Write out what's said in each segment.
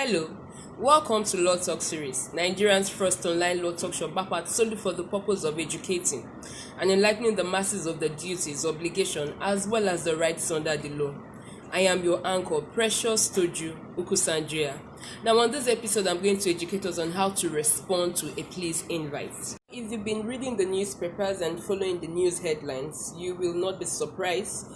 Hello, welcome to Law Talk series, Nigerian's first online law talk show backwards solely for the purpose of educating and enlightening the masses of the duties, obligations, as well as the rights under the law. I am your anchor, Precious Toju Ukusanjia. Now, on this episode, I'm going to educate us on how to respond to a please invite. If you've been reading the newspapers and following the news headlines, you will not be surprised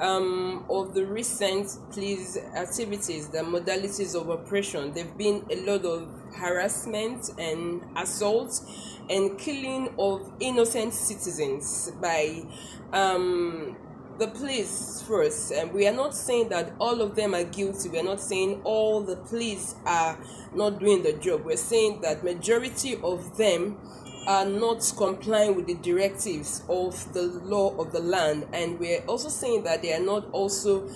of the recent police activities, the modalities of operation. There have been a lot of harassment and assault and killing of innocent citizens by the police first. And we are not saying that all of them are guilty. We are not saying all the police are not doing the job. We're saying that majority of them are not complying with the directives of the law of the land, and we're also saying that they are not also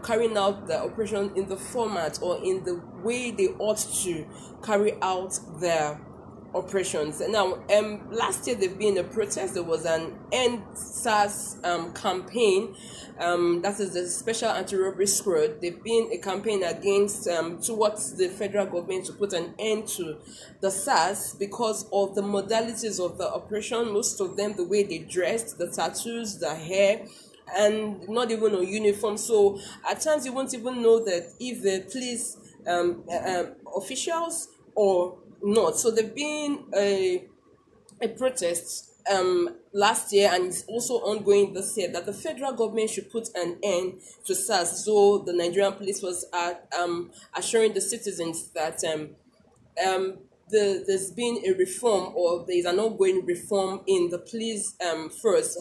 carrying out the operation in the format or in the way they ought to carry out their operations. Now, last year there've been a protest. There was an End SARS campaign. That is the Special Anti-Robbery Squad. There've been a campaign against towards the federal government to put an end to the SARS because of the modalities of the operation. Most of them, the way they dressed, the tattoos, the hair, and not even a uniform. So at times you won't even know that if the police officials or not. So there've been a protest last year, and it's also ongoing this year, that the federal government should put an end to SARS. So the Nigerian police was assuring the citizens that there's been a reform, or there is an ongoing reform in the police first.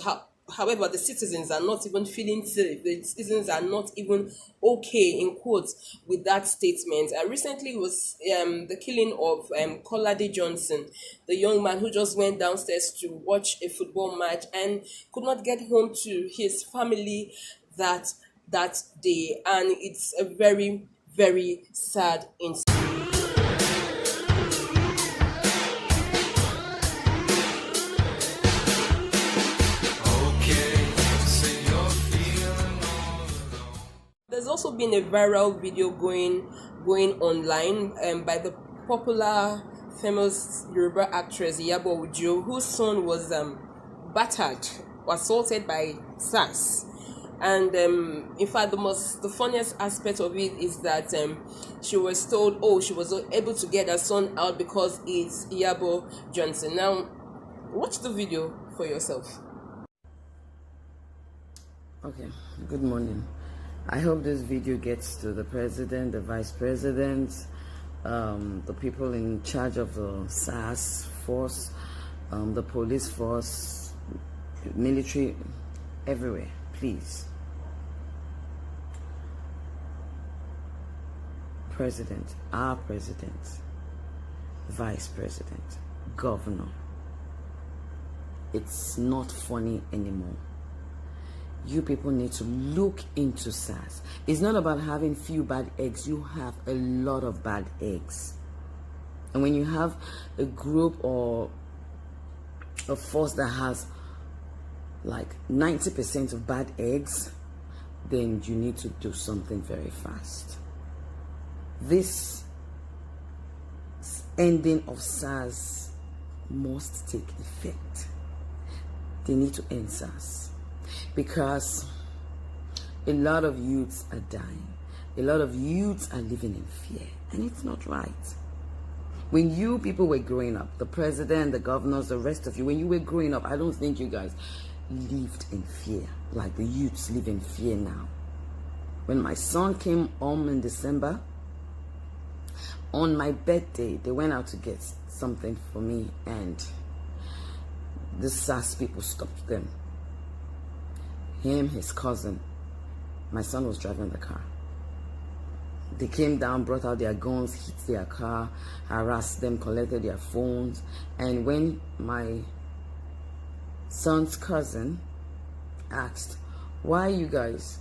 However, the citizens are not even feeling safe. The citizens are not even okay, in quotes, with that statement. Recently was the killing of Kolade Johnson, the young man who just went downstairs to watch a football match and could not get home to his family that day. And it's a very, very sad incident. There's also been a viral video going online by the popular famous Yoruba actress Iyabo Ojo, whose son was battered, assaulted by SARS. And in fact, the funniest aspect of it is that she was told, she was able to get her son out because it's Iyabo Johnson. Now, watch the video for yourself. Okay, good morning. I hope this video gets to the president, the vice president, the people in charge of the SARS force, the police force, military, everywhere, please. President, our president, vice president, governor. It's not funny anymore. You people need to look into SARS. It's not about having few bad eggs. You have a lot of bad eggs. And when you have a group or a force that has like 90% of bad eggs, then you need to do something very fast. This ending of SARS must take effect. They need to end SARS. Because a lot of youths are dying. A lot of youths are living in fear. And it's not right. When you people were growing up, the president, the governors, the rest of you, when you were growing up, I don't think you guys lived in fear like the youths live in fear now. When my son came home in December, on my birthday, they went out to get something for me, and the SARS people stopped them. Him, his cousin, my son was driving the car. They came down, brought out their guns, hit their car, harassed them, collected their phones. And when my son's cousin asked, why are you guys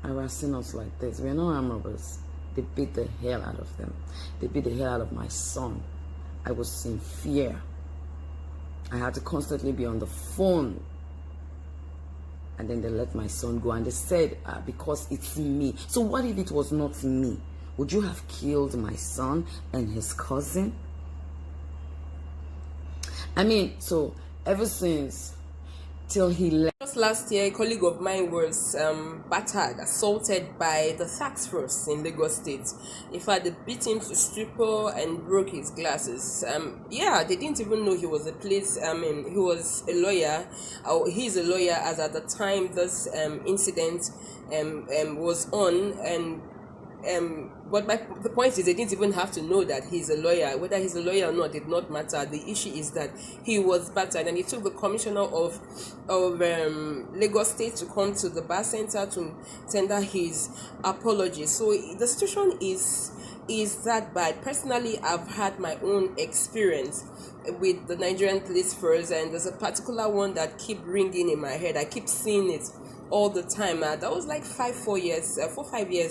harassing us like this? We're not armed robbers. They beat the hell out of them. They beat the hell out of my son. I was in fear. I had to constantly be on the phone and then they let my son go, and they said because it's me. So what if it was not me? Would you have killed my son and his cousin? I mean, so ever since till he left. Just last year, a colleague of mine was battered, assaulted by the tax force in Lagos State. In fact, they beat him to stupor and broke his glasses. They didn't even know he was he was a lawyer, or he's a lawyer as at the time this incident was on, and but the point is, they didn't even have to know that he's a lawyer. Whether he's a lawyer or not did not matter. The issue is that he was battered, and it took the commissioner of Lagos State to come to the bar center to tender his apology. So the situation is that bad. Personally, I've had my own experience with the Nigerian police force, and there's a particular one that keep ringing in my head. I keep seeing it all the time. That was like 5 years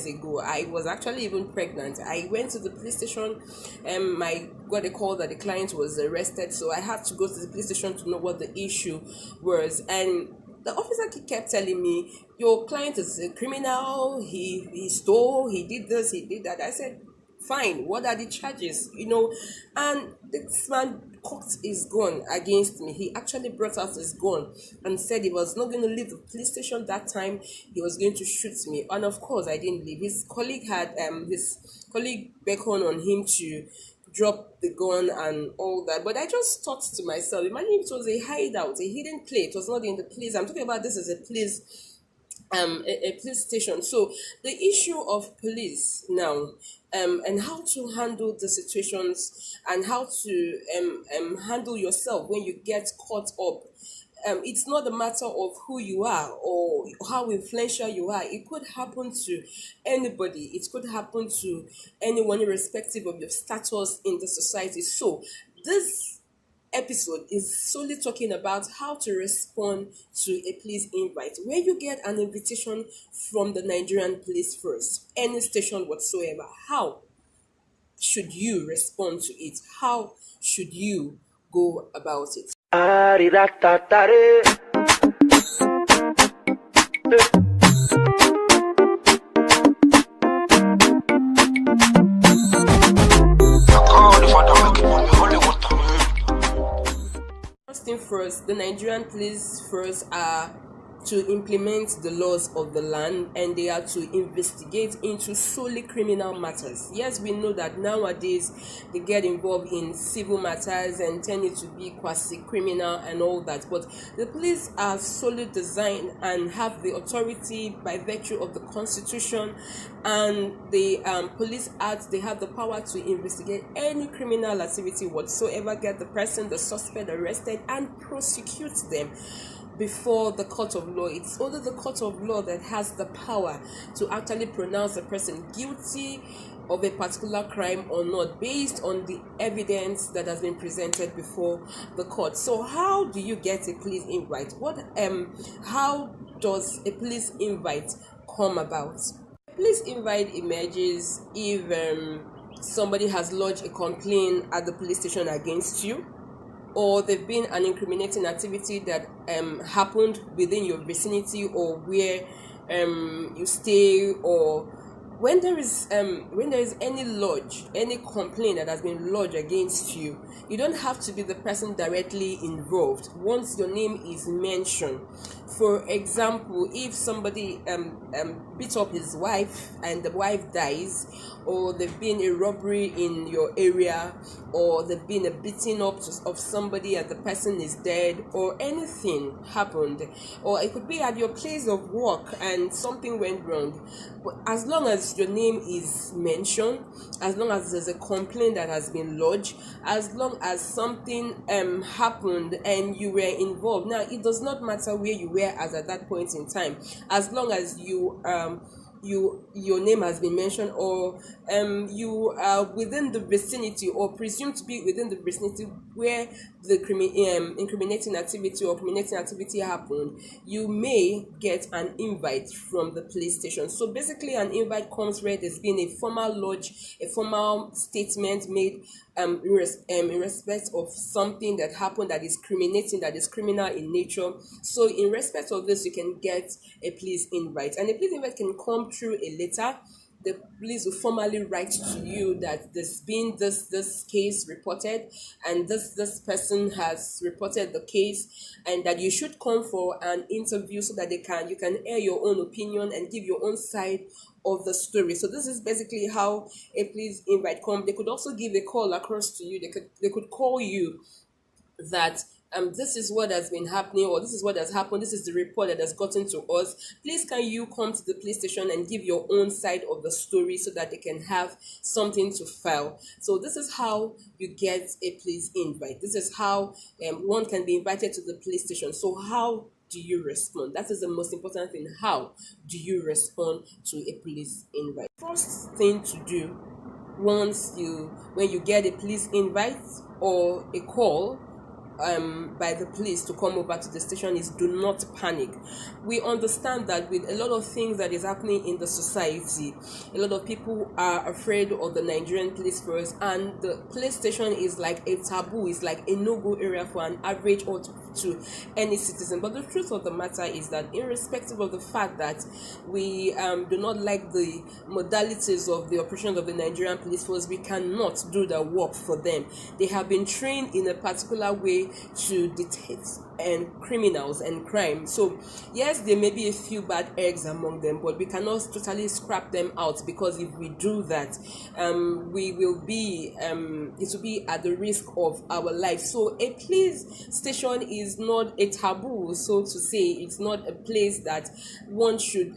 ago. I was actually even pregnant. I went to the police station, and I got a call that the client was arrested, so I had to go to the police station to know what the issue was. And the officer kept telling me, your client is a criminal, he stole, he did this, he did that. I said, fine, what are the charges? And this man cocked his gun against me. He actually brought out his gun and said he was not going to leave the police station that time. He was going to shoot me. And of course, I didn't leave. His colleague beckoned on him to drop the gun and all that. But I just thought to myself, imagine if it was a hideout, a hidden place. It was not in the police. I'm talking about this as a police a police station. So the issue of police now, and how to handle the situations, and how to handle yourself when you get caught up. It's not a matter of who you are or how influential you are. It could happen to anybody. It could happen to anyone, irrespective of your status in the society. So this episode is solely talking about how to respond to a police invite. When you get an invitation from the Nigerian police force, any station whatsoever, how should you respond to it? How should you go about it? First thing first, the Nigerian police force are to implement the laws of the land, and they are to investigate into solely criminal matters. Yes, we know that nowadays they get involved in civil matters and tend to be quasi-criminal and all that, but the police are solely designed and have the authority by virtue of the Constitution and the Police Act. They have the power to investigate any criminal activity whatsoever, get the person, the suspect arrested, and prosecute them before the court of law. It's only the court of law that has the power to actually pronounce a person guilty of a particular crime or not, based on the evidence that has been presented before the court. So how do you get a police invite? How does a police invite come about? A police invite emerges if somebody has lodged a complaint at the police station against you, or there've been an incriminating activity that happened within your vicinity or where you stay, or when there is any complaint that has been lodged against you. You don't have to be the person directly involved. Once your name is mentioned, for example, if somebody beat up his wife and the wife dies, or there've been a robbery in your area, or there've been a beating up of somebody and the person is dead, or anything happened, or it could be at your place of work and something went wrong. But as long as your name is mentioned, as long as there's a complaint that has been lodged, as long as something happened and you were involved. Now, it does not matter where you were as at that point in time, as long as your name has been mentioned, or you are within the vicinity or presumed to be within the vicinity where the incriminating activity or criminating activity happened, you may get an invite from the police station. So basically, an invite comes where there's been a formal lodge, a formal statement made in respect of something that happened that is criminal in nature. So in respect of this, you can get a police invite, and a police invite can come through a letter the police will formally write to you that there's been this case reported, and this person has reported the case, and that you should come for an interview so that you can air your own opinion and give your own side of the story. So this is basically how a police invite come. They could also give a call across to you. They could call you that this is what has been happening, or this is what has happened, this is the report that has gotten to us. Please can you come to the police station and give your own side of the story so that they can have something to file. So this is how you get a police invite. This is how one can be invited to the police station. So how do you respond? That is the most important thing. How do you respond to a police invite? First thing to do when you get a police invite or a call by the police to come over to the station is do not panic. We understand that with a lot of things that is happening in the society, a lot of people are afraid of the Nigerian police force, and the police station is like a taboo, it's like a no-go area for an average or to any citizen. But the truth of the matter is that irrespective of the fact that we do not like the modalities of the operations of the Nigerian police force, we cannot do the work for them. They have been trained in a particular way to detect criminals and crime. So yes, there may be a few bad eggs among them, but we cannot totally scrap them out, because if we do that, we will be it will be at the risk of our life. So a police station is not a taboo, so to say. It's not a place that one should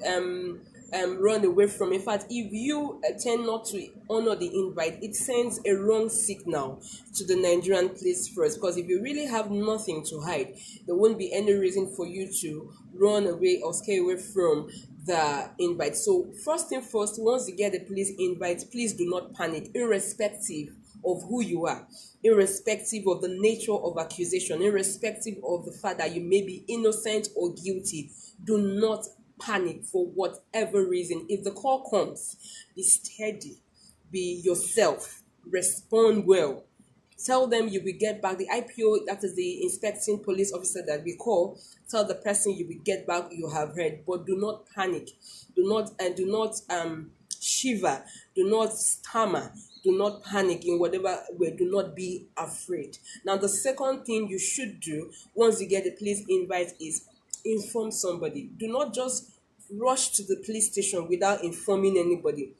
run away from. In fact, if you tend not to honor the invite, it sends a wrong signal to the Nigerian police force, because if you really have nothing to hide, there won't be any reason for you to run away or stay away from the invite. So first thing first, once you get the police invite, please do not panic, irrespective of who you are, irrespective of the nature of accusation, irrespective of the fact that you may be innocent or guilty. Do not panic for whatever reason. If the call comes, be steady, be yourself, respond well. Tell them you will get back. The IPO, that is the inspecting police officer that we call, tell the person you will get back, you have heard. But do not panic. Do not shiver. Do not stammer. Do not panic in whatever way. Do not be afraid. Now, the second thing you should do once you get a police invite is inform somebody. Do not just rush to the police station without informing anybody.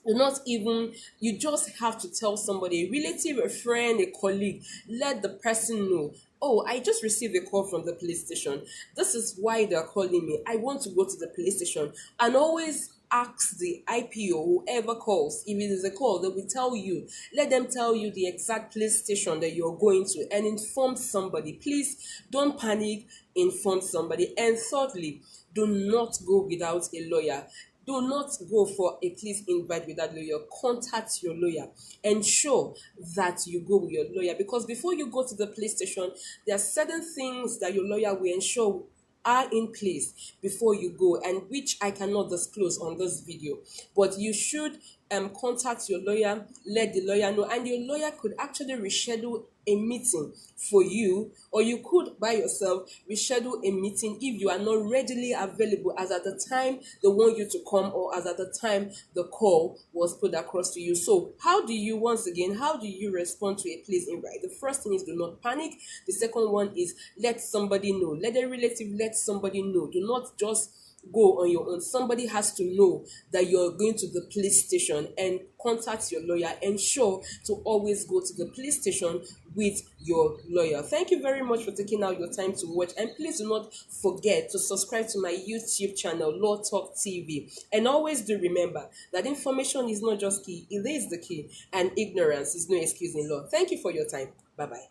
You just have to tell somebody, a relative, a friend, a colleague. Let the person know, oh, I just received a call from the police station. This is why they're calling me. I want to go to the police station. And always ask the IPO, whoever calls, if it is a call, they will tell you. Let them tell you the exact police station that you're going to, and inform somebody. Please don't panic, inform somebody. And thirdly, do not go without a lawyer. Do not go for a police invite without a lawyer. Contact your lawyer. Ensure that you go with your lawyer, because before you go to the police station, there are certain things that your lawyer will ensure are in place before you go, and which I cannot disclose on this video. But you should contact your lawyer, let the lawyer know, and your lawyer could actually reschedule a meeting for you, or you could by yourself reschedule a meeting if you are not readily available as at the time they want you to come, or as at the time the call was put across to you. So how do you respond to a police invite? The first thing is do not panic. The second one is let somebody know. Let a relative let somebody know. Do not just go on your own. Somebody has to know that you're going to the police station, and contact your lawyer. Ensure to always go to the police station with your lawyer. Thank you very much for taking out your time to watch, and please do not forget to subscribe to my YouTube channel, Law Talk TV. And always do remember that information is not just key, it is the key, and ignorance is no excuse in law. Thank you for your time. Bye bye.